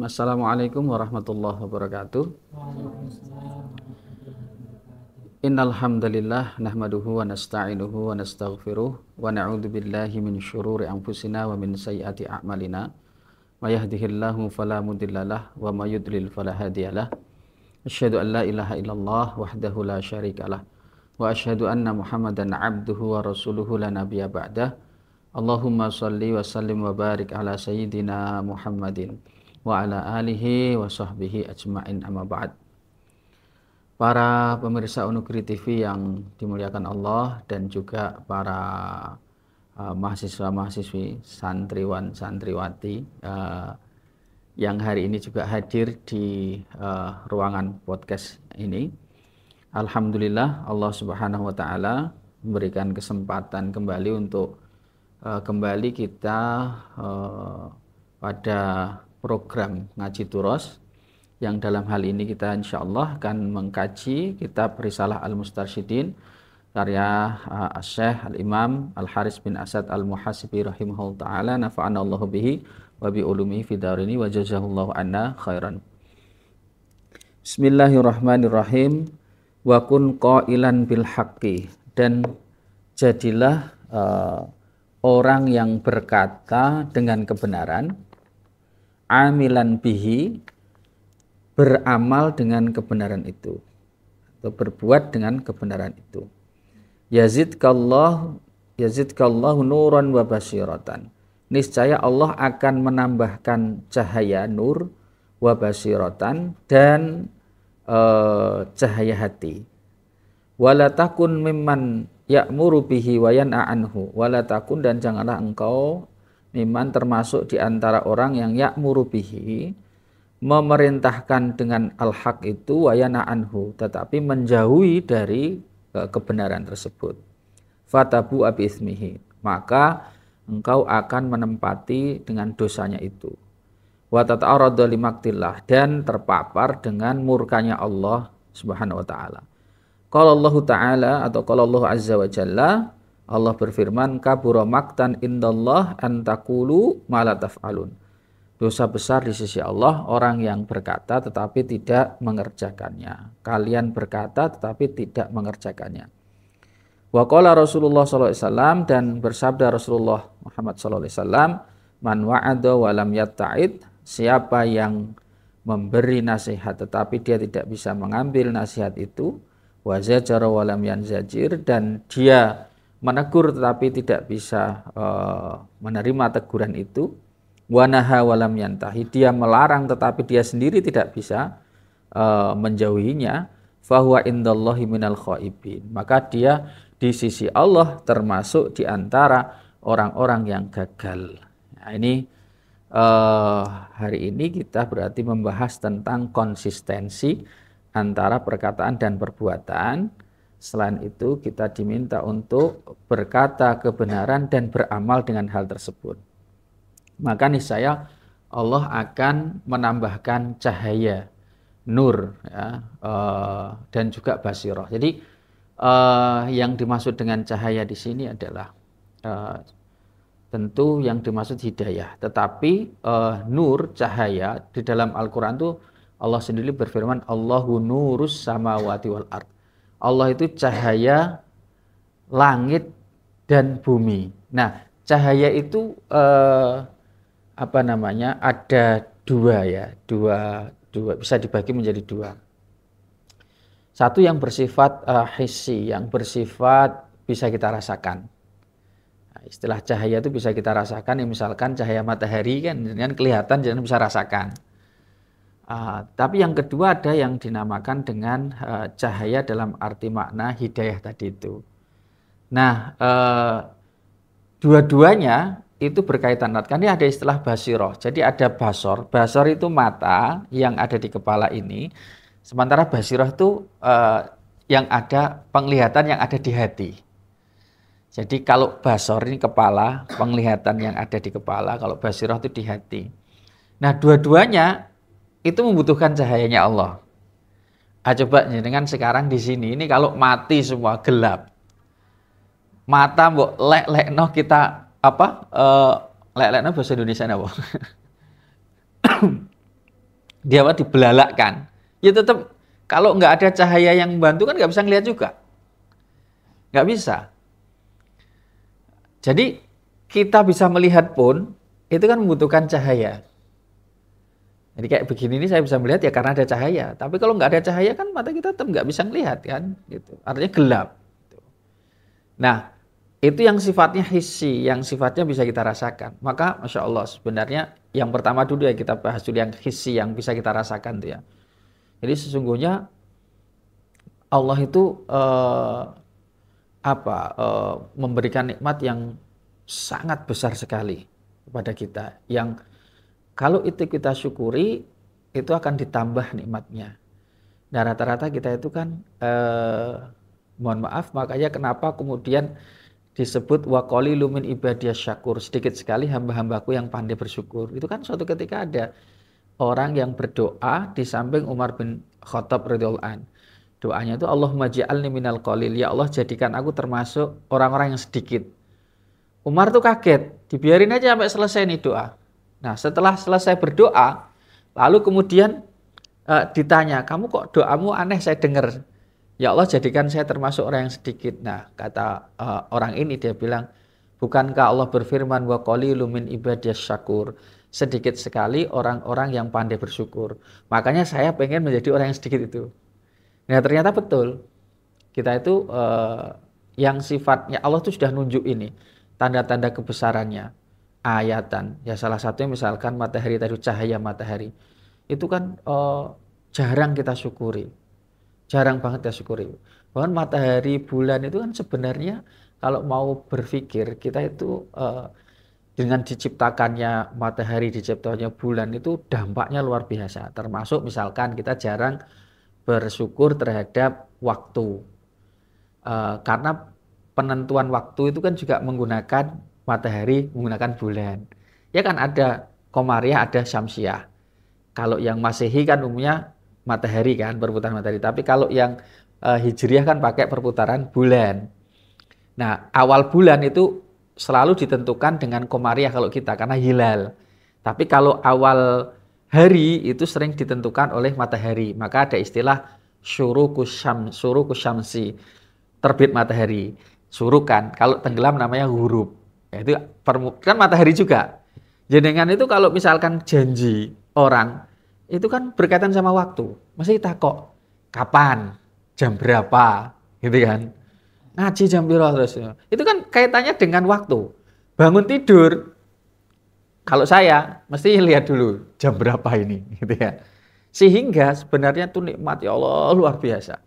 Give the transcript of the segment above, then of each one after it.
Bismillahirrahmanirrahim. Assalamualaikum warahmatullahi wabarakatuh. Innal hamdalillah nahmaduhu wa nasta'inuhu wa nastaghfiruh wa na'udzu billahi min syururi anfusina wa min sayyiati a'malina. May yahdihillahu fala mudhillalah wa may yudlil fala hadiyalah. Asyhadu an la ilaha illallah wahdahu la syarikalah wa asyhadu anna Muhammadan 'abduhu wa rasuluhu la nabiyya ba'dah. Allahumma shalli wa sallim wa barik ala sayyidina Muhammadin wa ala alihi wa sahbihi ajma'in, amma ba'd. Para pemirsa Onugri TV yang dimuliakan Allah dan juga para mahasiswa-mahasiswi, santriwan santriwati yang hari ini juga hadir di ruangan podcast ini. Alhamdulillah Allah Subhanahu wa taala memberikan kesempatan kembali untuk kembali kita pada program Ngaji Turos, yang dalam hal ini kita insya Allah akan mengkaji kitab Risalah Al-Mustarsyidin karya Syekh Al-Imam Al-Haris bin Asad Al-Muhasibi rahimahullah ta'ala, nafa'ana Allahu bihi wa bi ulumihi fi darini wa jazahullahu anna khairan. Bismillahirrahmanirrahim. Wa kun qailan bil haqqi, dan jadilah orang yang berkata dengan kebenaran, amilan bihi, beramal dengan kebenaran itu atau berbuat dengan kebenaran itu. Yazidkallahu nuran wa basiratan, niscaya Allah akan menambahkan cahaya nur wa basiratan dan cahaya hati. Wala takun mimman ya'muru bihi wa yan'a anhu, wala takun, dan janganlah engkau mimman termasuk di antara orang yang ya'muru bihi, memerintahkan dengan al-haq itu, wa yan'a anhu, tetapi menjauhi dari kebenaran tersebut. Fatabu abi ismihi, maka engkau akan menempati dengan dosanya itu. Wa tata'arradu limaktillah, dan terpapar dengan murkanya Allah Subhanahu wa taala. Qala Allah Ta'ala, atau qala Allah Azza wa Jalla, Allah berfirman, kabura maktan indallah an taqulu ma la taf'alun. Dosa besar di sisi Allah orang yang berkata tetapi tidak mengerjakannya. Kalian berkata tetapi tidak mengerjakannya. Wa qala Rasulullah sallallahu alaihi wasallam, dan bersabda Rasulullah Muhammad sallallahu alaihi wasallam, man wa'ada wa lam yatta'id, siapa yang memberi nasihat tetapi dia tidak bisa mengambil nasihat itu, wa zajara wa lam yanzajir, dan dia menegur tetapi tidak bisa menerima teguran itu, wa naha wa lam yantahi, dia melarang tetapi dia sendiri tidak bisa menjauhinya, fahuwa indallahi minal khaibin, maka dia di sisi Allah termasuk di antara orang-orang yang gagal. Nah, ini hari ini kita berarti membahas tentang konsistensi antara perkataan dan perbuatan. Selain itu kita diminta untuk berkata kebenaran dan beramal dengan hal tersebut. Maka niscaya Allah akan menambahkan cahaya nur, ya, dan juga basirah. Jadi yang dimaksud dengan cahaya di sini adalah tentu yang dimaksud hidayah. Tetapi nur, cahaya, di dalam Al-Quran itu Allah sendiri berfirman, Allahu nurus samawati wal ard. Allah itu cahaya langit dan bumi. Nah, cahaya itu ada dua, ya, dua bisa dibagi menjadi dua. Satu yang bersifat hissi, yang bersifat bisa kita rasakan. Nah, istilah cahaya itu bisa kita rasakan, ya, misalkan cahaya matahari kan kelihatan, jangan bisa rasakan. Tapi yang kedua ada yang dinamakan dengan cahaya dalam arti makna hidayah tadi itu. Nah, dua-duanya itu berkaitan erat. Kan ini ada istilah basiroh. Jadi ada basor. Basor itu mata yang ada di kepala ini. Sementara basiroh itu yang ada penglihatan yang ada di hati. Jadi kalau basor ini kepala, penglihatan yang ada di kepala. Kalau basiroh itu di hati. Nah, dua-duanya itu membutuhkan cahayanya Allah. Coba dengan sekarang di sini ini kalau mati semua gelap, mata mbok lek-lekno kita lek-lekno bahasa Indonesia apa? dia dibelalakkan, ya tetap kalau nggak ada cahaya yang membantu kan nggak bisa ngelihat juga, nggak bisa. Jadi kita bisa melihat pun itu kan membutuhkan cahaya. Jadi kayak begini ini saya bisa melihat ya karena ada cahaya. Tapi kalau nggak ada cahaya kan mata kita tetap nggak bisa melihat kan, gitu. Artinya gelap. Nah, itu yang sifatnya hissi, yang sifatnya bisa kita rasakan. Maka Masya Allah sebenarnya yang pertama dulu ya kita bahas dulu yang hissi, yang bisa kita rasakan tuh ya. Jadi sesungguhnya Allah itu memberikan nikmat yang sangat besar sekali kepada kita. Yang kalau itu kita syukuri, itu akan ditambah nikmatnya. Nah rata-rata kita itu kan, mohon maaf, makanya kenapa kemudian disebut wa qalilum min ibadiyas syakur, sedikit sekali hamba-hambaku yang pandai bersyukur. Itu kan suatu ketika ada orang yang berdoa di samping Umar bin Khattab radhiyallahu an. Doanya itu Allahumma ja'alni minal qalil, ya Allah jadikan aku termasuk orang-orang yang sedikit. Umar tuh kaget, dibiarin aja sampai selesai nih doa. Nah setelah selesai berdoa, lalu kemudian ditanya, kamu kok doamu aneh saya dengar. Ya Allah jadikan saya termasuk orang yang sedikit. Nah kata orang ini, dia bilang, bukankah Allah berfirman wa qalilum min ibadiyas syakur, sedikit sekali orang-orang yang pandai bersyukur. Makanya saya pengen menjadi orang yang sedikit itu. Nah ternyata betul. Kita itu yang sifatnya Allah itu sudah nunjuk ini tanda-tanda kebesarannya, ayatan. Ya salah satunya misalkan matahari tadi, cahaya matahari. Itu kan jarang kita syukuri. Jarang banget kita syukuri. Bahkan matahari, bulan itu kan sebenarnya kalau mau berpikir kita itu dengan diciptakannya matahari, diciptakannya bulan itu dampaknya luar biasa. Termasuk misalkan kita jarang bersyukur terhadap waktu. Karena penentuan waktu itu kan juga menggunakan matahari, menggunakan bulan. Ya kan ada Komariah, ada Syamsiah. Kalau yang Masehi kan umumnya matahari kan, perputaran matahari. Tapi kalau yang Hijriah kan pakai perputaran bulan. Nah, awal bulan itu selalu ditentukan dengan Komariah kalau kita, karena hilal. Tapi kalau awal hari itu sering ditentukan oleh matahari. Maka ada istilah syurukus syamsi, terbit matahari. Surukan, kalau tenggelam namanya huruf. Ya, itu kan matahari juga. Jenengan itu kalau misalkan janji orang, itu kan berkaitan sama waktu. Masih takok, kapan, jam berapa, gitu kan. Ngaji jam berapa terus. Itu kan kaitannya dengan waktu. Bangun tidur, kalau saya mesti lihat dulu jam berapa ini, gitu ya. Sehingga sebenarnya tuh nikmat ya Allah luar biasa.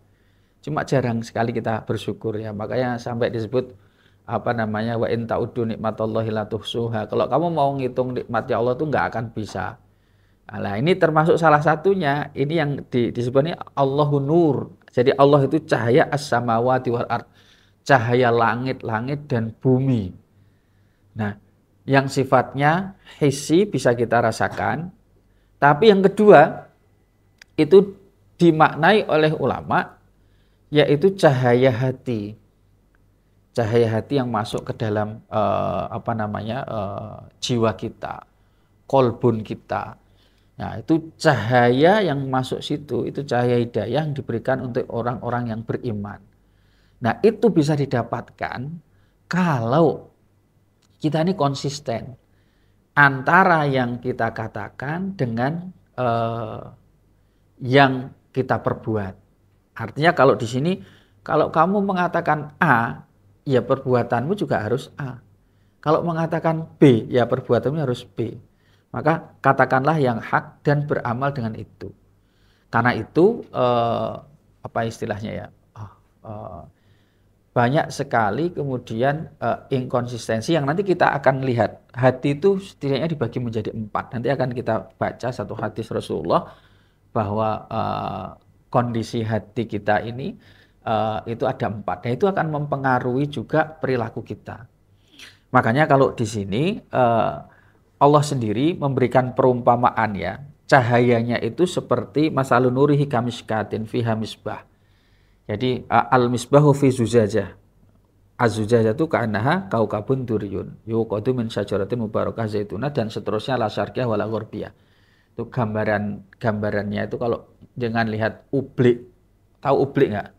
Cuma jarang sekali kita bersyukur ya. Makanya sampai disebut wa in ta'uddu nikmatallahi la tuhsuha. Kalau kamu mau ngitung nikmat ya Allah tuh nggak akan bisa. Nah, ini termasuk salah satunya, ini yang disebutnya Allahun Nur. Jadi Allah itu cahaya as-samawati wal ard. Cahaya langit-langit dan bumi. Nah, yang sifatnya hissi bisa kita rasakan. Tapi yang kedua itu dimaknai oleh ulama, yaitu cahaya hati. Cahaya hati yang masuk ke dalam jiwa kita, kolbun kita. Nah, itu cahaya yang masuk situ, itu cahaya hidayah yang diberikan untuk orang-orang yang beriman. Nah, itu bisa didapatkan kalau kita ini konsisten antara yang kita katakan dengan yang kita perbuat. Artinya kalau di sini, kalau kamu mengatakan A, ya perbuatanmu juga harus A. Kalau mengatakan B, ya perbuatanmu harus B. Maka katakanlah yang hak dan beramal dengan itu. Karena itu, apa istilahnya ya, banyak sekali kemudian inkonsistensi yang nanti kita akan lihat. Hati itu setidaknya dibagi menjadi 4. Nanti akan kita baca satu hadis Rasulullah bahwa kondisi hati kita ini itu ada 4. Dan itu akan mempengaruhi juga perilaku kita. Makanya kalau di sini Allah sendiri memberikan perumpamaan ya. Cahayanya itu seperti masalun nurihi kamishkatin fiha misbah. Jadi al-misbahu fi zujajah. Az-zujajah itu ka'annaha kaukabun duriyun. Yuqadu min syajaratin mubarakah zaitunah, dan seterusnya la syarqiyah wala gharbiyah. Itu gambarannya itu kalau jangan lihat ublik. Tahu ublik nggak?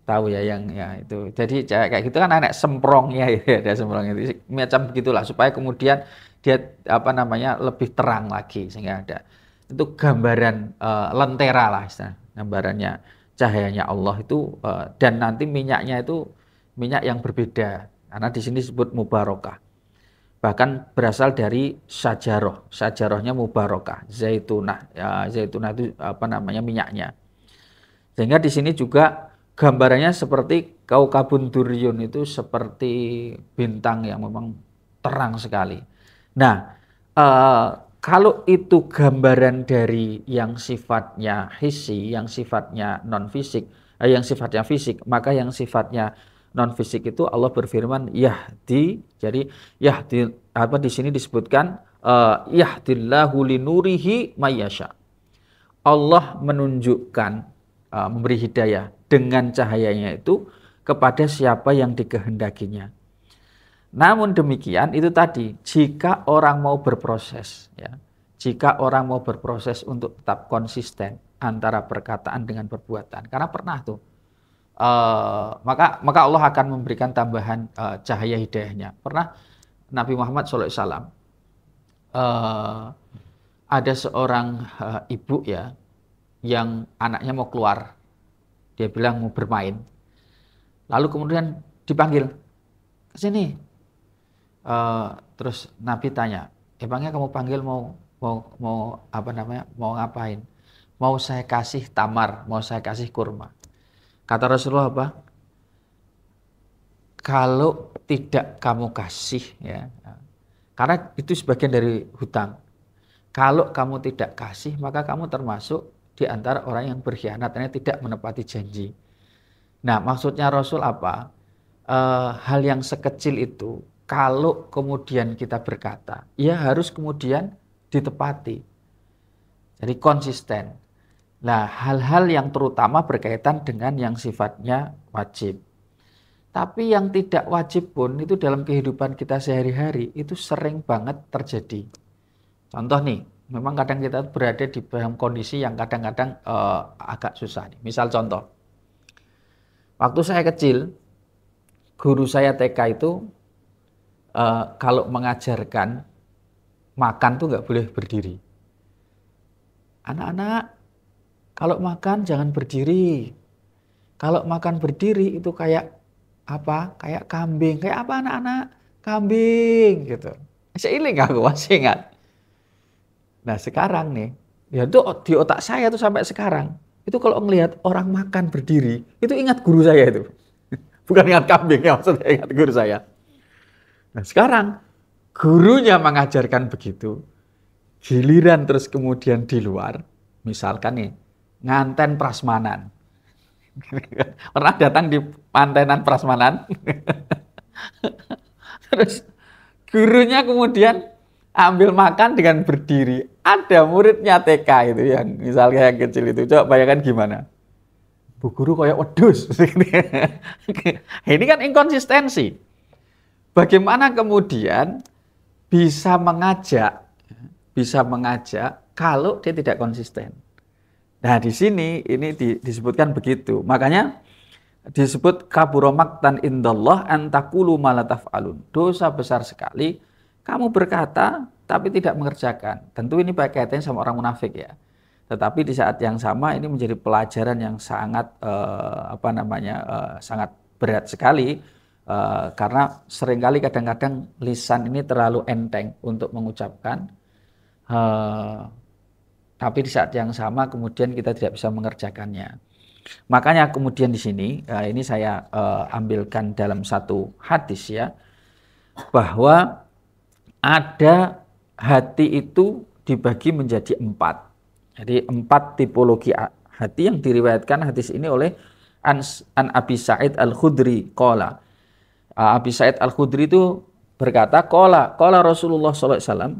Tahu ya yang ya itu. Jadi kayak gitu kan anak semprongnya ya, ada semprongnya itu macam begitulah supaya kemudian dia apa namanya lebih terang lagi sehingga ada itu gambaran lentera lah istilah. Gambarannya cahayanya Allah itu dan nanti minyaknya itu minyak yang berbeda karena di sini disebut mubarokah. Bahkan berasal dari sajaroh, sajarohnya mubarokah, zaitunah. Ya, zaitunah itu apa namanya minyaknya. Sehingga di sini juga gambarannya seperti kaukabun duriyun itu seperti bintang yang memang terang sekali. Nah, kalau itu gambaran dari yang sifatnya hissi, yang sifatnya non fisik, yang sifatnya fisik, maka yang sifatnya non fisik itu Allah berfirman yahdi. Jadi yahdi apa di sini disebutkan yahdillahu linurihi mayyasha. Allah menunjukkan memberi hidayah dengan cahayanya itu kepada siapa yang dikehendakinya. Namun demikian itu tadi jika orang mau berproses ya, jika orang mau berproses untuk tetap konsisten antara perkataan dengan perbuatan, karena pernah tuh maka Allah akan memberikan tambahan cahaya hidayahnya. Pernah Nabi Muhammad SAW ada seorang ibu ya yang anaknya mau keluar, dia bilang mau bermain, lalu kemudian dipanggil ke sini. Terus Nabi tanya, emangnya kamu panggil mau apa namanya, mau ngapain? Mau saya kasih tamar, mau saya kasih kurma. Kata Rasulullah apa? Kalau tidak kamu kasih ya, karena itu sebagian dari hutang. Kalau kamu tidak kasih, maka kamu termasuk di antara orang yang berkhianat, artinya tidak menepati janji. Nah, maksudnya Rasul apa? Hal yang sekecil itu, kalau kemudian kita berkata, ya harus kemudian ditepati. Jadi konsisten. Nah, hal-hal yang terutama berkaitan dengan yang sifatnya wajib. Tapi yang tidak wajib pun itu dalam kehidupan kita sehari-hari itu sering banget terjadi. Contoh nih, memang kadang kita berada di dalam kondisi yang kadang-kadang agak susah nih. Misal contoh, waktu saya kecil, guru saya TK itu kalau mengajarkan makan tuh nggak boleh berdiri. Anak-anak, kalau makan jangan berdiri. Kalau makan berdiri itu kayak apa? Kayak kambing. Kayak apa anak-anak? Kambing gitu. Seiling aku masih ingat. Nah sekarang nih, ya itu di otak saya tuh sampai sekarang. Itu kalau ngelihat orang makan berdiri, itu ingat guru saya itu. Bukan ingat kambing ya, maksudnya ingat guru saya. Nah sekarang gurunya mengajarkan begitu. Giliran terus kemudian di luar, misalkan nih, nganten prasmanan. Pernah datang di pantenan prasmanan. Terus gurunya kemudian ambil makan dengan berdiri. Ada muridnya TK itu yang misalnya yang kecil itu. Coba bayangkan gimana. Bu guru kayak wedus. Ini kan inkonsistensi. Bagaimana kemudian bisa mengajak kalau dia tidak konsisten. Nah, di sini ini disebutkan begitu. Makanya disebut kabura maqtan indallah an taqulu ma la taf'alun. Dosa besar sekali kamu berkata tapi tidak mengerjakan. Tentu ini kaitannya sama orang munafik ya. Tetapi di saat yang sama ini menjadi pelajaran yang sangat sangat berat sekali karena seringkali kadang-kadang lisan ini terlalu enteng untuk mengucapkan tapi di saat yang sama kemudian kita tidak bisa mengerjakannya. Makanya kemudian di sini ini saya ambilkan dalam satu hadis ya, bahwa ada hati itu dibagi menjadi 4. Jadi 4 tipologi hati yang diriwayatkan hadis ini oleh An Abi Sa'id Al-Khudri qala. Abi Sa'id Al-Khudri itu berkata qala Rasulullah sallallahu alaihi wasallam.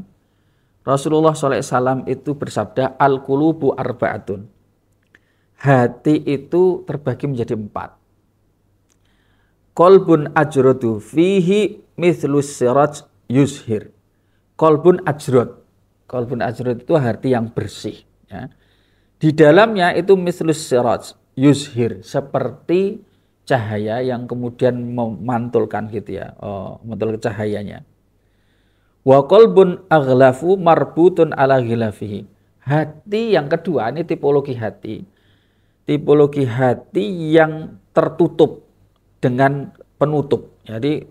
Rasulullah SAW itu bersabda, al-qulubu arba'atun. Hati itu terbagi menjadi 4. Qalbun ajradu fihi mithlus siraj yushir. Qalbun ajrad. Qalbun ajrud itu hati yang bersih. Ya. Di dalamnya itu mislus siraj, yuzhir, seperti cahaya yang kemudian memantulkan gitu ya, memantulkan cahayanya. Wa qalbun aghlafu marbutun ala ghilafihi. Hati yang kedua, ini tipologi hati. Tipologi hati yang tertutup dengan penutup. Jadi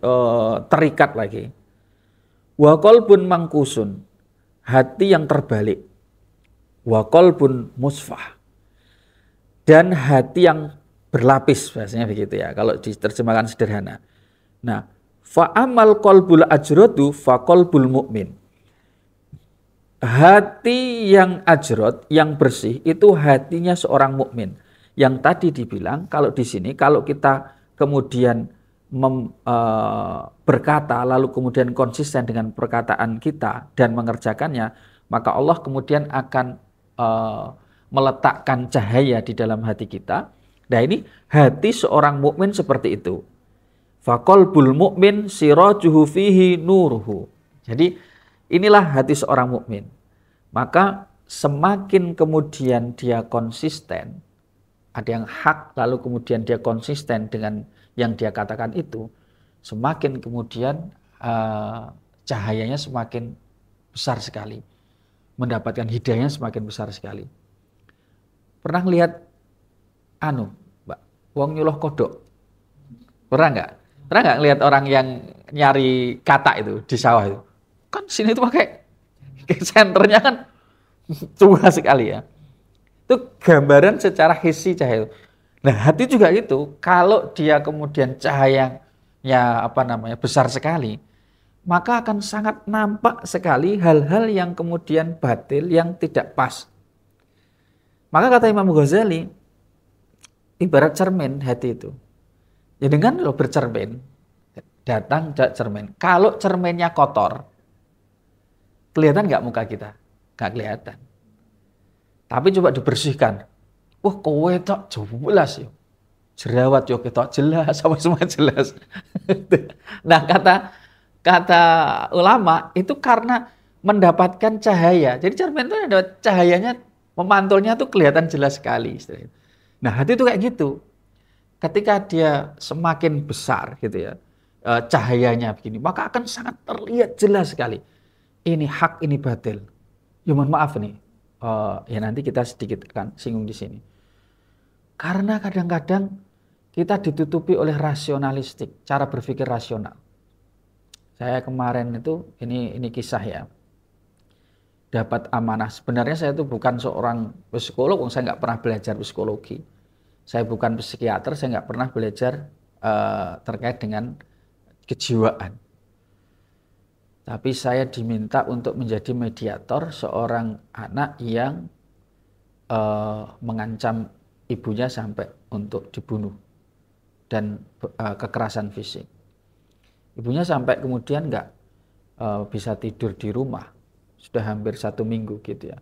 terikat lagi. Wa qalbun mangkusun. Hati yang terbalik. Wa qalbun musfah. Dan hati yang berlapis, bahasanya begitu ya, kalau diterjemahkan sederhana. Nah, fa'amal qalbul ajradu fa qalbul mu'min. Hati yang ajrad, yang bersih, itu hatinya seorang mukmin. Yang tadi dibilang, kalau di sini, kalau kita kemudian berkata, lalu kemudian konsisten dengan perkataan kita dan mengerjakannya, maka Allah kemudian akan meletakkan cahaya di dalam hati kita. Nah ini hati seorang mukmin seperti itu. Faqalbul mu'min sirajuhu fihi nuruhu. Jadi inilah hati seorang mukmin. Maka semakin kemudian dia konsisten, ada yang hak lalu kemudian dia konsisten dengan yang dia katakan itu, semakin kemudian cahayanya semakin besar sekali. Mendapatkan hidayahnya semakin besar sekali. Pernah lihat Mbak, wong nyuluh kodok? Pernah nggak? Pernah nggak lihat orang yang nyari kata itu di sawah itu? Kan sini itu pakai senternya kan tua sekali ya. Itu gambaran secara hissi cahaya itu. Nah hati juga gitu. Kalau dia kemudian cahayanya besar sekali, maka akan sangat nampak sekali hal-hal yang kemudian batil, yang tidak pas. Maka kata Imam Ghazali, ibarat cermin hati itu. Ya dengan lo bercermin, datang cermin. Kalau cerminnya kotor, kelihatan nggak muka kita? Nggak kelihatan. Tapi coba dibersihkan. Wah, kowe tok jelas yo. Jerawat yo ketok jelas, sama semua jelas. Nah, kata ulama itu karena mendapatkan cahaya. Jadi cermin itu ada cahayanya, memantulnya tuh kelihatan jelas sekali. Nah, hati itu kayak gitu. Ketika dia semakin besar gitu ya, cahayanya begini, maka akan sangat terlihat jelas sekali. Ini hak, ini batil. Ya mohon maaf nih, ya nanti kita sedikit akan singgung di sini. Karena kadang-kadang kita ditutupi oleh rasionalistik, cara berpikir rasional. Saya kemarin itu, ini kisah ya, dapat amanah. Sebenarnya saya itu bukan seorang psikolog, saya nggak pernah belajar psikologi. Saya bukan psikiater, saya nggak pernah belajar terkait dengan kejiwaan. Tapi saya diminta untuk menjadi mediator seorang anak yang mengancam ibunya sampai untuk dibunuh dan kekerasan fisik. Ibunya sampai kemudian nggak bisa tidur di rumah, sudah hampir 1 minggu gitu ya.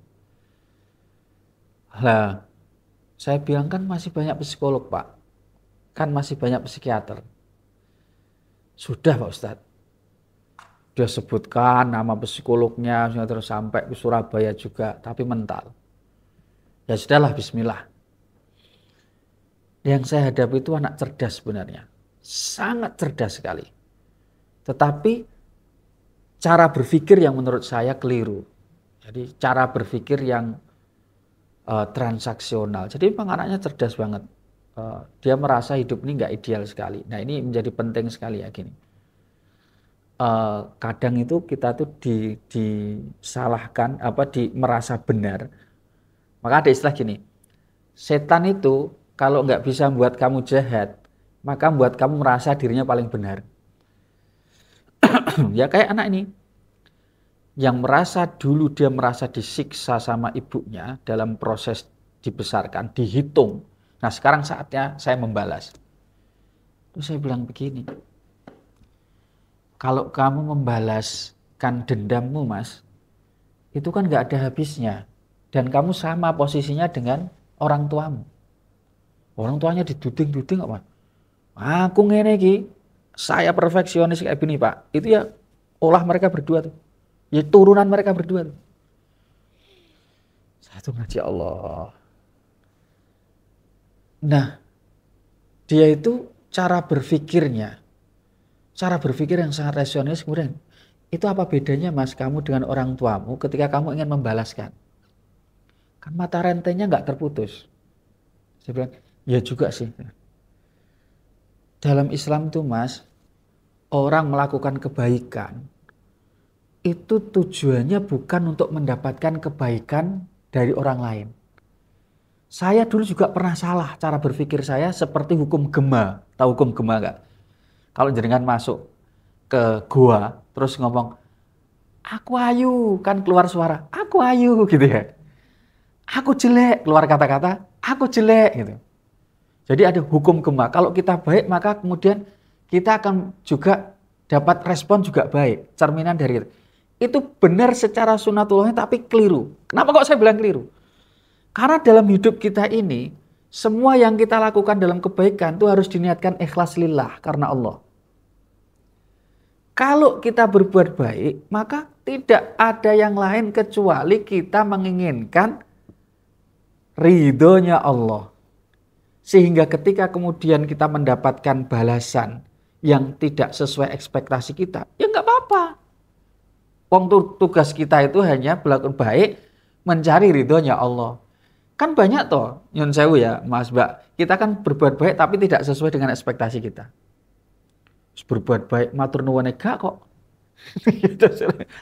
Lah, saya bilang kan masih banyak psikolog Pak, kan masih banyak psikiater. Sudah Pak Ustadz, dia sebutkan nama psikolognya, terus sampai ke Surabaya juga, tapi mental. Ya sudahlah, bismillah. Yang saya hadapi itu anak cerdas sebenarnya, sangat cerdas sekali. Tetapi cara berpikir yang menurut saya keliru. Jadi cara berpikir yang transaksional. Jadi memang anaknya cerdas banget. Dia merasa hidup ini nggak ideal sekali. Nah ini menjadi penting sekali ya gini. Kadang itu kita tuh disalahkan, merasa benar. Maka ada istilah gini, setan itu kalau nggak bisa membuat kamu jahat, maka membuat kamu merasa dirinya paling benar. Ya kayak anak ini, yang merasa dulu dia merasa disiksa sama ibunya dalam proses dibesarkan, dihitung. Nah sekarang saatnya saya membalas. Terus saya bilang begini, kalau kamu membalaskan dendammu Mas, itu kan nggak ada habisnya. Dan kamu sama posisinya dengan orang tuamu. Orang tuanya diduding-duding apa? Aku ngene iki, saya perfeksionis kayak gini Pak. Itu ya olah mereka berdua tuh. Ya turunan mereka berdua tuh. Itu ngaji Allah. Nah, dia itu cara berpikir yang sangat rasionalis. Kemudian, itu apa bedanya mas kamu dengan orang tuamu ketika kamu ingin membalaskan? Kan mata rantainya nggak terputus. Saya bilang, ya juga sih. Dalam Islam tuh mas, orang melakukan kebaikan, itu tujuannya bukan untuk mendapatkan kebaikan dari orang lain. Saya dulu juga pernah salah cara berpikir saya seperti hukum gema. Tahu hukum gema nggak? Kalau jenengan masuk ke gua, terus ngomong, aku ayu, kan keluar suara, aku ayu gitu ya. Aku jelek, keluar kata-kata, aku jelek gitu. Jadi ada hukum gema. Kalau kita baik, maka kemudian kita akan juga dapat respon juga baik. Cerminan dari itu. Itu benar secara sunatullahnya tapi keliru. Kenapa kok saya bilang keliru? Karena dalam hidup kita ini, semua yang kita lakukan dalam kebaikan itu harus diniatkan ikhlas lillah karena Allah. Kalau kita berbuat baik, maka tidak ada yang lain kecuali kita menginginkan ridhonya Allah. Sehingga ketika kemudian kita mendapatkan balasan yang tidak sesuai ekspektasi kita, ya nggak apa-apa. Tugas kita itu hanya berlaku baik, mencari ridhonya Allah. Kan banyak toh, nyun sewu ya mas mbak, kita kan berbuat baik tapi tidak sesuai dengan ekspektasi kita. Berbuat baik, matur nuwun enggak kok.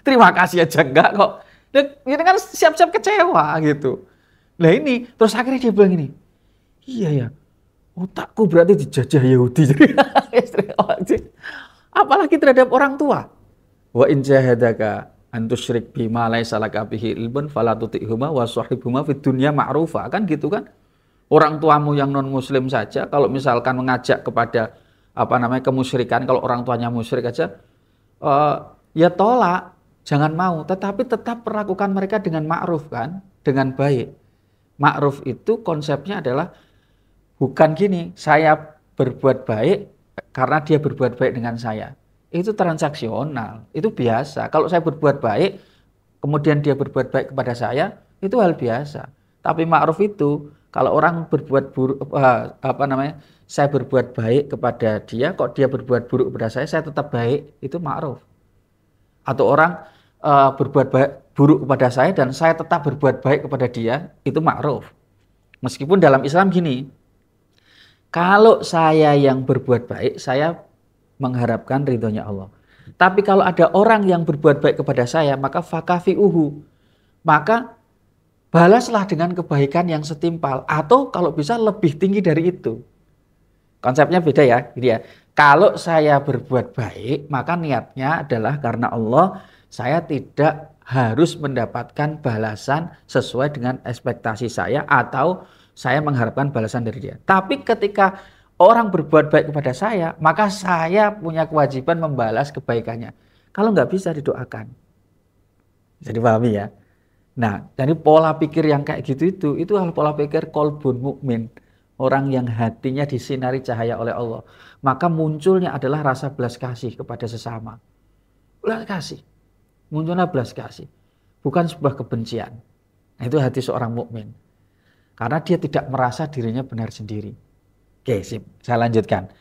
Terima kasih aja enggak kok. Ini kan siap-siap kecewa gitu. Nah ini, terus akhirnya dia bilang ini, iya ya, otakku berarti dijajah Yahudi. Apalagi terhadap orang tua. Wa in jahadaka an tusyrik bima laisa laka bihi ilmun fala tuti'huma wa shahibhuma fid dunya ma'rufa. Kan gitu kan? Orang tuamu yang non muslim saja kalau misalkan mengajak kepada kemusyrikan, kalau orang tuanya musyrik aja ya tolak, jangan mau, tetapi tetap perlakukan mereka dengan ma'ruf kan, dengan baik. Ma'ruf itu konsepnya adalah bukan gini, saya berbuat baik karena dia berbuat baik dengan saya. Itu transaksional, itu biasa. Kalau saya berbuat baik, kemudian dia berbuat baik kepada saya, itu hal biasa. Tapi ma'ruf itu, kalau orang berbuat buruk, saya berbuat baik kepada dia, kok dia berbuat buruk kepada saya tetap baik, itu ma'ruf. Atau orang berbuat baik, buruk kepada saya dan saya tetap berbuat baik kepada dia, itu ma'ruf. Meskipun dalam Islam gini, kalau saya yang berbuat baik, saya mengharapkan ridhonya Allah. Tapi kalau ada orang yang berbuat baik kepada saya, maka fakafi'uhu. Maka balaslah dengan kebaikan yang setimpal. Atau kalau bisa lebih tinggi dari itu. Konsepnya beda ya. Jadi ya, kalau saya berbuat baik, maka niatnya adalah karena Allah, saya tidak harus mendapatkan balasan sesuai dengan ekspektasi saya atau saya mengharapkan balasan dari dia. Tapi ketika orang berbuat baik kepada saya, maka saya punya kewajiban membalas kebaikannya. Kalau nggak bisa didoakan. Jadi pahami ya. Nah, jadi pola pikir yang kayak gitu itu adalah pola pikir qalbun mukmin. Orang yang hatinya disinari cahaya oleh Allah. Maka munculnya adalah rasa belas kasih kepada sesama. Belas kasih. Munculnya belas kasih. Bukan sebuah kebencian. Nah, itu hati seorang mukmin. Karena dia tidak merasa dirinya benar sendiri. Oke, sip. Saya lanjutkan.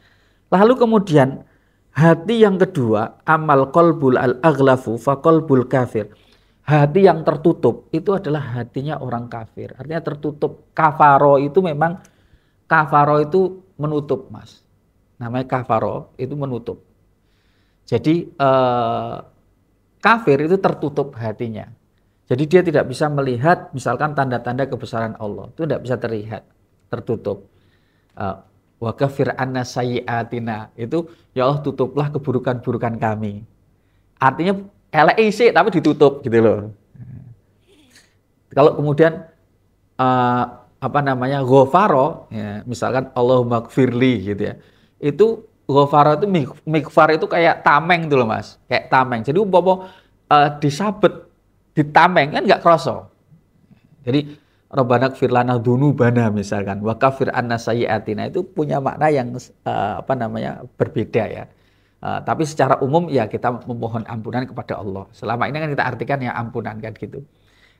Lalu kemudian hati yang kedua, amal qalbul al-aghlafu fa qalbul kafir. Hati yang tertutup itu adalah hatinya orang kafir. Artinya tertutup. Kafaro itu memang, kafaro itu menutup mas. Namanya kafaro itu menutup. Jadi kafir itu tertutup hatinya. Jadi dia tidak bisa melihat misalkan tanda-tanda kebesaran Allah. Itu tidak bisa terlihat. Tertutup. Wa kafir anna sayyiatina, itu ya Allah tutuplah keburukan-burukan kami. Artinya elek isik tapi ditutup gitu loh. Kalau kemudian ghafaro ya, misalkan Allahumma gfirli gitu ya. Itu ghafaro itu mikfar itu kayak tameng gitu loh Mas, kayak tameng. Jadi umpama disabet ditameng kan enggak kroso. Jadi Rabbana gfir lana dzunubana misalkan wa kafir anna sayyiatina, itu punya makna yang berbeda ya. Tapi secara umum ya kita memohon ampunan kepada Allah. Selama ini kan kita artikan ya ampunan kan gitu.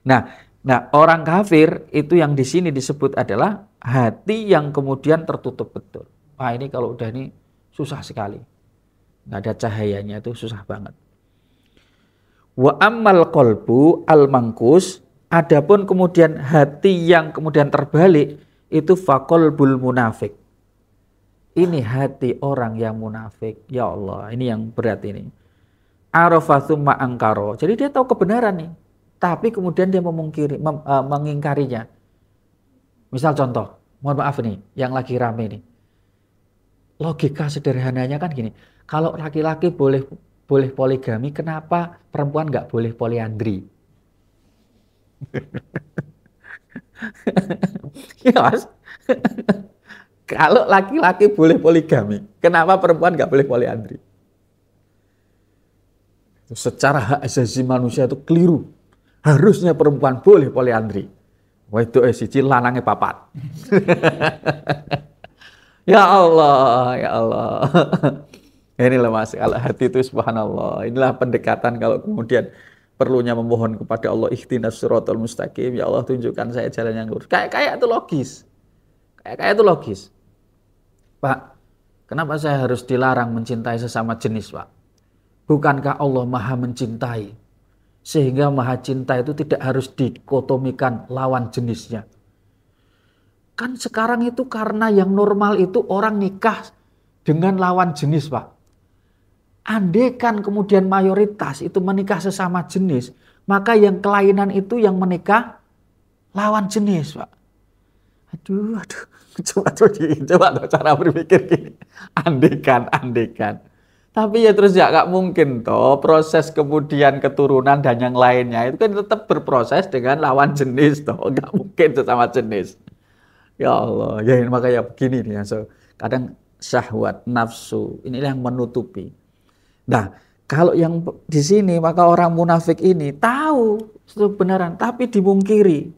Nah, Nah, orang kafir itu yang di sini disebut adalah hati yang kemudian tertutup betul. Wah, ini kalau udah ini susah sekali. Nggak ada cahayanya, itu susah banget. Wa ammal qalbu al mangkus, adapun kemudian hati yang kemudian terbalik itu faqalbul munafik. Ini hati orang yang munafik. Ya Allah, ini yang berat ini. Arafa tsumma angkaro. Jadi dia tahu kebenaran nih, tapi kemudian dia mengingkarinya. Misal contoh, mohon maaf nih, yang lagi rame nih. Logika sederhananya kan gini, kalau laki-laki boleh poligami, kenapa perempuan nggak boleh poliandri? Ya Mas, kalau laki-laki boleh poligami, kenapa perempuan nggak boleh poliandri? Secara hak asasi manusia itu keliru. Harusnya perempuan boleh poliandri. Wedok siji lanange papat. Ya Allah, ya Allah. Inilah Mas, kalau hati itu subhanallah. Inilah pendekatan kalau kemudian perlunya memohon kepada Allah, ihdinas siratal mustaqim. Ya Allah, tunjukkan saya jalan yang lurus. Kayak itu logis. Kayak itu logis. Pak, kenapa saya harus dilarang mencintai sesama jenis, Pak? Bukankah Allah Maha mencintai? Sehingga Maha cinta itu tidak harus dikotomikan lawan jenisnya. Kan sekarang itu karena yang normal itu orang nikah dengan lawan jenis, Pak. Andaikan kemudian mayoritas itu menikah sesama jenis, maka yang kelainan itu yang menikah lawan jenis, Pak. Aduh. Coba cara berpikir gini. Andaikan. Tapi ya terus ya nggak mungkin toh proses kemudian keturunan dan yang lainnya itu kan tetap berproses dengan lawan jenis toh, nggak mungkin sesama jenis. Ya Allah, ya makanya begini nih ya. So, kadang syahwat, nafsu, inilah yang menutupi. Nah, kalau yang di sini maka orang munafik ini tahu kebenaran tapi dimungkiri.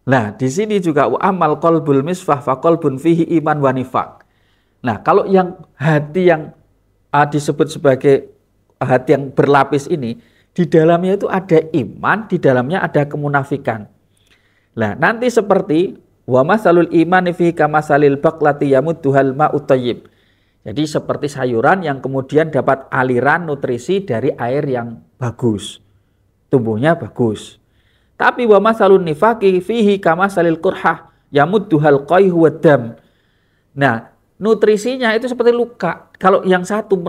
Nah, di sini juga amal qalbul misfah fa qalbun fihi iman wa nifaq. Nah, kalau yang hati yang disebut sebagai hati yang berlapis ini, di dalamnya itu ada iman, di dalamnya ada kemunafikan. Nah, nanti seperti wa masalul imani fihi kamasalil baqlati yamudduhal ma'ut thayyib. Jadi seperti sayuran yang kemudian dapat aliran nutrisi dari air yang bagus. Tumbuhnya bagus. Tapi wa masalun nifaqi fihi kamasalil qurhah yamudduhal qayhu wad dam. Nah, nutrisinya itu seperti luka. Kalau yang satu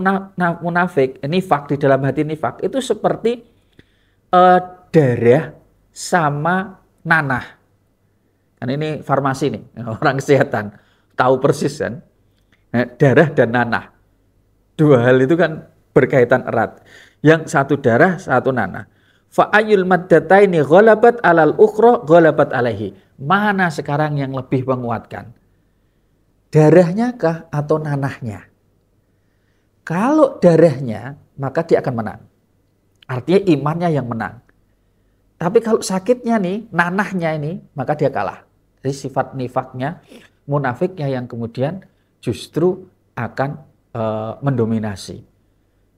munafik, nifak di dalam hati nifak itu seperti darah sama nanah. Kan ini farmasi nih, orang kesehatan tahu persis kan. Nah, darah dan nanah. Dua hal itu kan berkaitan erat. Yang satu darah, satu nanah. Fa ayul maddataini ghalabat alal ukhra ghalabat alaihi. Mana sekarang yang lebih menguatkan? Darahnya kah atau nanahnya? Kalau darahnya, maka dia akan menang. Artinya imannya yang menang. Tapi kalau sakitnya nih, nanahnya ini, maka dia kalah. Jadi sifat nifaknya, munafiknya yang kemudian justru akan mendominasi.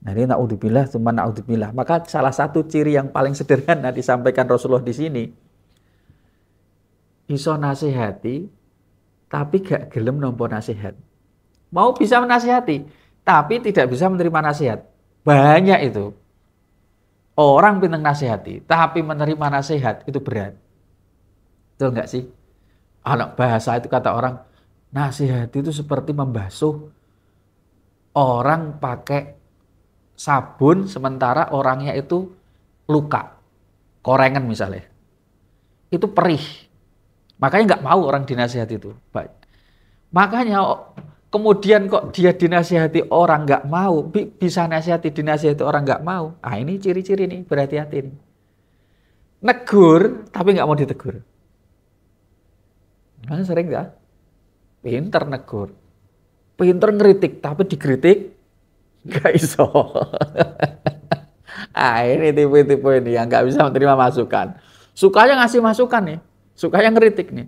Nah ini na'udzubillah, tsumma na'udzubillah. Maka salah satu ciri yang paling sederhana disampaikan Rasulullah di sini, iso nasihati, tapi gak gelem nampa nasihat. Mau bisa menasihati, tapi tidak bisa menerima nasihat. Banyak itu. Orang pintar nasihati, tapi menerima nasihat itu berat. Betul enggak sih? Anak bahasa itu kata orang, nasihat itu seperti membasuh orang pakai sabun sementara orangnya itu luka. Korengan misalnya. Itu perih. Makanya nggak mau orang dinasihati itu. Makanya kemudian kok dia dinasihati orang nggak mau, bisa nasihati dinasihati orang nggak mau. Ah ini ciri-ciri nih, berhati-hati nih. Negur tapi nggak mau ditegur. Nah, sering nggak? Pinter negur, pinter ngeritik tapi dikritik nggak iso. Ah ini tipe-tipe ini yang nggak bisa menerima masukan. Sukanya ngasih masukan nih. Sukanya ngeritik nih.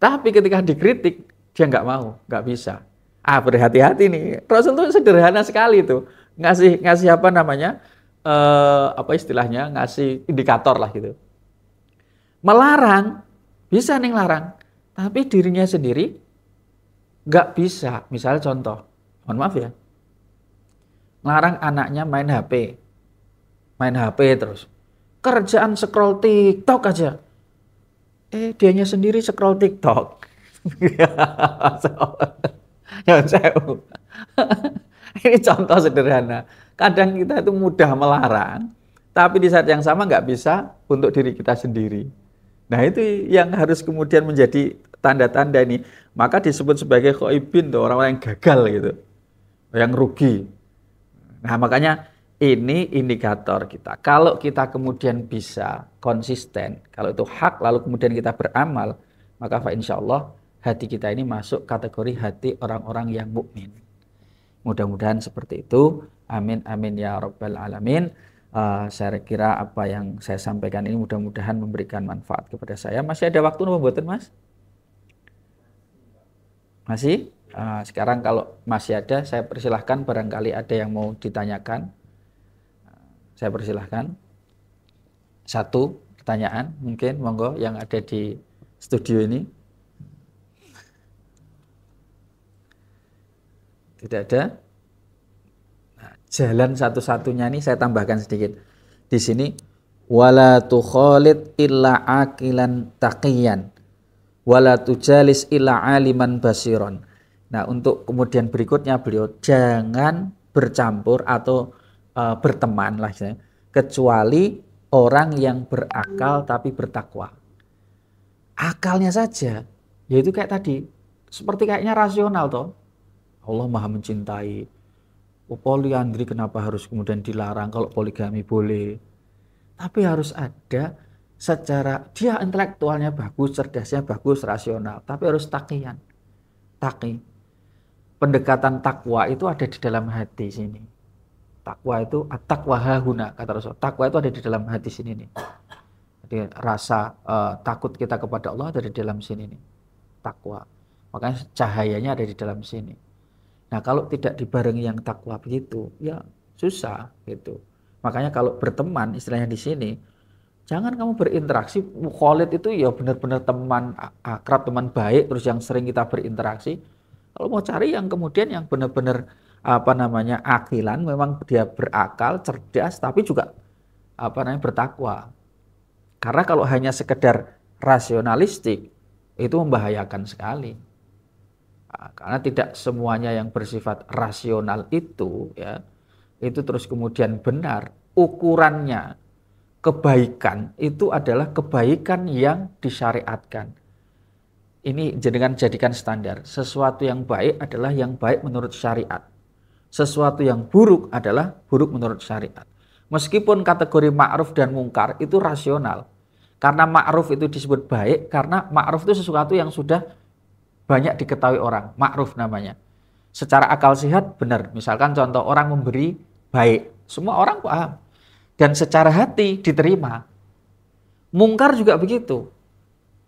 Tapi ketika dikritik, dia nggak mau, nggak bisa. Ah berhati-hati nih. Rasul itu sederhana sekali tuh. Ngasih apa namanya? Apa istilahnya? Ngasih indikator lah gitu. Melarang, bisa nih larang, tapi dirinya sendiri nggak bisa. Misalnya contoh, mohon maaf ya, ngelarang anaknya main HP terus. Kerjaan scroll TikTok aja. Dianya sendiri scroll TikTok. Ya, sewu. Ini contoh sederhana. Kadang kita itu mudah melarang, tapi di saat yang sama nggak bisa untuk diri kita sendiri. Nah itu yang harus kemudian menjadi tanda-tanda ini. Maka disebut sebagai khoibin tuh, orang-orang yang gagal gitu, yang rugi. Nah makanya ini indikator kita. Kalau kita kemudian bisa konsisten, kalau itu hak lalu kemudian kita beramal, maka insya Allah hati kita ini masuk kategori hati orang-orang yang mukmin. Mudah-mudahan seperti itu. Amin amin ya rabbal alamin. Saya kira apa yang saya sampaikan ini mudah-mudahan memberikan manfaat kepada saya. Masih ada waktu mboten Mas? Masih? Sekarang kalau masih ada, saya persilahkan barangkali ada yang mau ditanyakan. Saya persilahkan. Satu pertanyaan mungkin, monggo yang ada di studio ini. Tidak ada? Nah, jalan satu-satunya ini saya tambahkan sedikit. Di sini, wala tukhalid illa aqilan taqiyan, wala tujalis illa aliman basiron. Nah, untuk kemudian berikutnya beliau jangan bercampur atau berteman lah, kecuali orang yang berakal tapi bertakwa. Akalnya saja, yaitu kayak tadi, seperti kayaknya rasional toh. Allah maha mencintai. Poliandri kenapa harus kemudian dilarang, kalau poligami boleh. Tapi harus ada secara dia intelektualnya bagus, cerdasnya bagus, rasional, tapi harus taqiyan. Taqi. Pendekatan takwa itu ada di dalam hati sini. Takwa itu at-taqwa hahuna kata Rasul. Takwa itu ada di dalam hati sini nih. Jadi rasa takut kita kepada Allah ada di dalam sini nih. Takwa. Makanya cahayanya ada di dalam sini. Nah, kalau tidak dibarengi yang takwa begitu, ya susah gitu. Makanya kalau berteman istilahnya di sini, jangan kamu berinteraksi. Khalid itu ya benar-benar teman akrab, teman baik, terus yang sering kita berinteraksi. Kalau mau cari yang kemudian yang benar-benar akilan, memang dia berakal, cerdas, tapi juga bertakwa. Karena kalau hanya sekedar rasionalistik, itu membahayakan sekali. Karena tidak semuanya yang bersifat rasional itu ya, itu terus kemudian benar. Ukurannya kebaikan itu adalah kebaikan yang disyariatkan. Ini jadikan standar. Sesuatu yang baik adalah yang baik menurut syariat. Sesuatu yang buruk adalah buruk menurut syariat. Meskipun kategori ma'ruf dan mungkar itu rasional. Karena ma'ruf itu disebut baik, karena ma'ruf itu sesuatu yang sudah banyak diketahui orang, ma'ruf namanya. Secara akal sehat benar, misalkan contoh orang memberi baik, semua orang paham. Dan secara hati diterima. Mungkar juga begitu.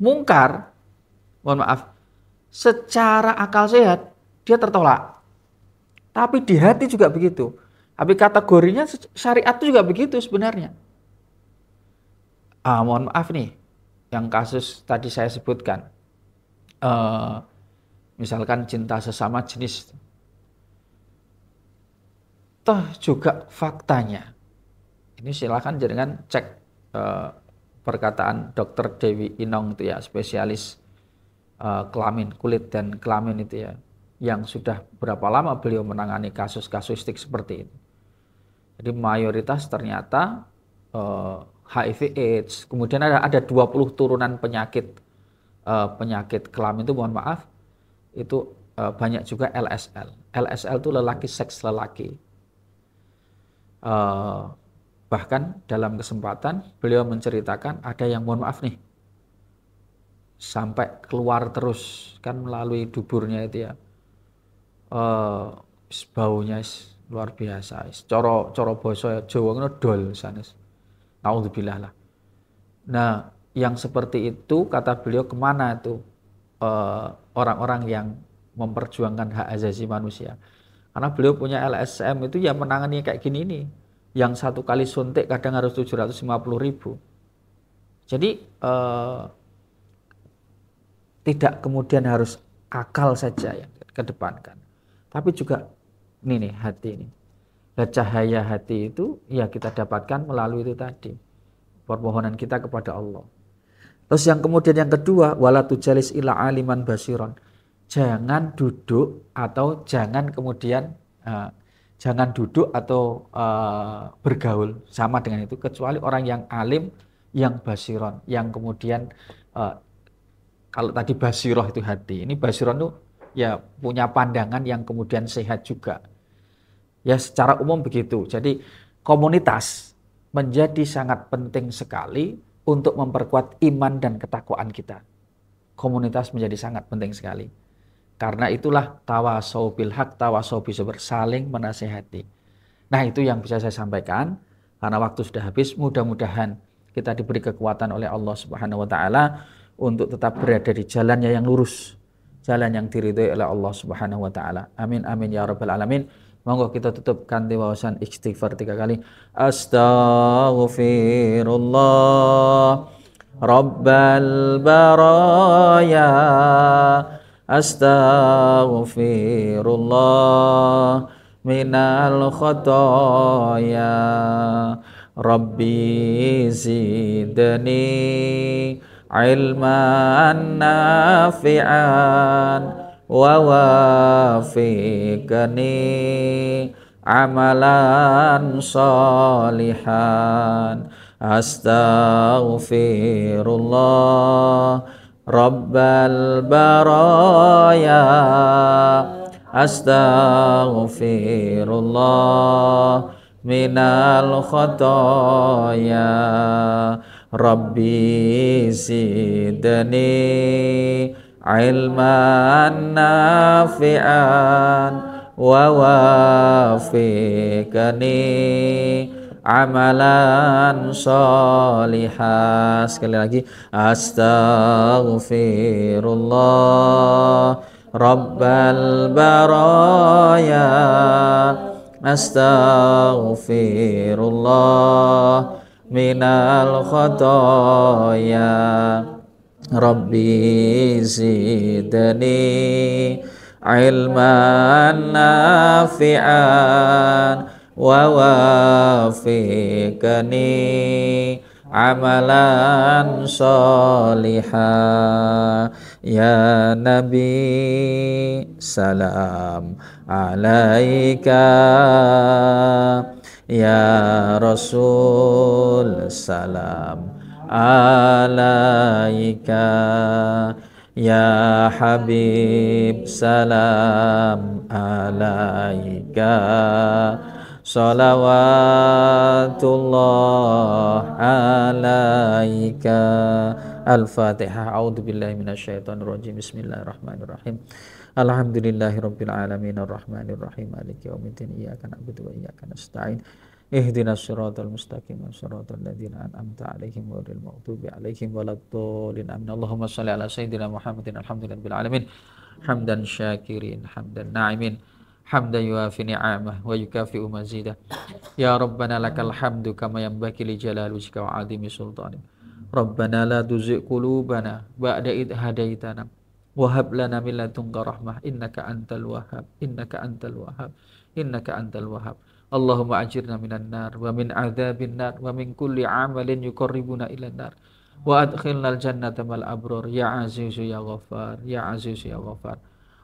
Mungkar, mohon maaf, secara akal sehat dia tertolak. Tapi di hati juga begitu. Tapi kategorinya syariat itu juga begitu sebenarnya. Mohon maaf nih, yang kasus tadi saya sebutkan. Misalkan cinta sesama jenis. Toh juga faktanya. Ini silakan jangan cek perkataan Dr. Dewi Inong itu ya, spesialis kelamin, kulit dan kelamin itu ya, yang sudah berapa lama beliau menangani kasus-kasus seperti itu. Jadi mayoritas ternyata HIV AIDS, kemudian ada 20 turunan penyakit kelamin itu, mohon maaf, itu banyak juga LSL. LSL itu lelaki seks lelaki. Bahkan dalam kesempatan beliau menceritakan ada yang mohon maaf nih, sampai keluar terus kan melalui duburnya itu ya, baunya luar biasa. Coro basa Jawa ngono dol sanes. Naudzubillah lah. Nah, yang seperti itu kata beliau kemana itu orang-orang yang memperjuangkan hak asasi manusia. Karena beliau punya LSM itu ya menangani kayak gini nih. Yang satu kali suntik kadang harus 750.000. Jadi tidak kemudian harus akal saja yang kedepankan, tapi juga ini nih hati ini. Nah, cahaya hati itu ya kita dapatkan melalui itu tadi, permohonan kita kepada Allah. Terus yang kemudian yang kedua, wala tujalis ila aliman basiron. Jangan duduk atau jangan kemudian jangan duduk atau bergaul sama dengan itu kecuali orang yang alim, yang basiron, yang kemudian kalau tadi basiroh itu hati, ini basiron itu ya punya pandangan yang kemudian sehat juga. Ya secara umum begitu. Jadi komunitas menjadi sangat penting sekali untuk memperkuat iman dan ketakwaan kita. Komunitas menjadi sangat penting sekali. Karena itulah tawasau bil haq, tawasau bis sabr, saling menasihati. Nah, itu yang bisa saya sampaikan. Karena waktu sudah habis, mudah-mudahan kita diberi kekuatan oleh Allah Subhanahu wa taala untuk tetap berada di jalannya yang lurus, jalan yang diridhoi oleh Allah Subhanahu wa taala. Amin amin ya rabbal alamin. Monggo kita tutup kanthi wawasan istighfar 3 kali. Astaghfirullah Rabbal baraya. Astaghfirullah minal khotoya. Rabbi zidni ilman nafi'an wa wafiqni amalan salihan. Astaghfirullah Rabbal baraya. Astaghfirullah minal khotoya. Rabbi zidni ilman nafi'an wa wafiqni amalan sholihah. Sekali lagi, astaghfirullah Rabbal baraya. Astaghfirullah minal khotoya. Rabbi zidni ilman nafi'an wa wafiqni amalan sholihah. Ya Nabi salam alaika, ya Rasul salam alaika, ya Habib salam alaika. Salawatullah alaika. Al-Fatihah. A'udzubillahi minasyaitonirrajim. Bismillahirrahmanirrahim. Alhamdulillahirabbil alamin arrahmanir rahim maliki yaumiddin iyyaka na'budu wa iyyaka nasta'in. Ihdinas siratal mustaqim siratal ladzina an'amta 'alaihim ghairil maghdubi 'alaihim waladdallin. Amin. Allahumma shalli ala sayyidina Muhammadin alhamdulillahil alamin. Hamdan syakirin, hamdan na'imin. Hamdan yuafi ni'amah wa yukafi'u mazidah. Ya Rabbana lakal hamdu kama yanbaghi li jalali wajhika wa 'azimi sultanik. Rabbana la tuzigh qulubana ba'da idh hadaitana wa hab lana min ladunka rahmah innaka antal wahhab innaka antal wahhab innaka antal wahhab. Allahumma ajirna minan nar wa min adzabin nar wa min kulli amalin yuqarribuna ilan nar wa adkhilnal jannata mal abror ya azizu ya ghaffar ya azizu ya ghaffar.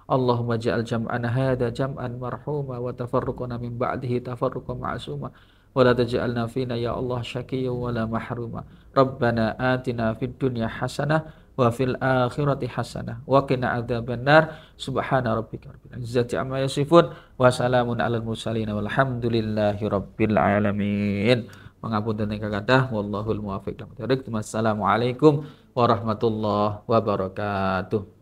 Allahumma ja'al jam'ana hadha jam'an marhuma wa tafarruqana min ba'dihi tafarruqan ma'suma wa la taj'alna fina ya Allah syaqiyyan wa la mahruma. Rabbana atina fid dunya hasanah wa fil akhirati hasanah wa qina adzabannar. Subhana rabbika rabbil izzati amma yasifun wa salamun alal mursalin walhamdulillahi rabbil alamin. Pangapunten ingkang kathah wallahul muwaffiq. Assalamualaikum warahmatullahi wabarakatuh.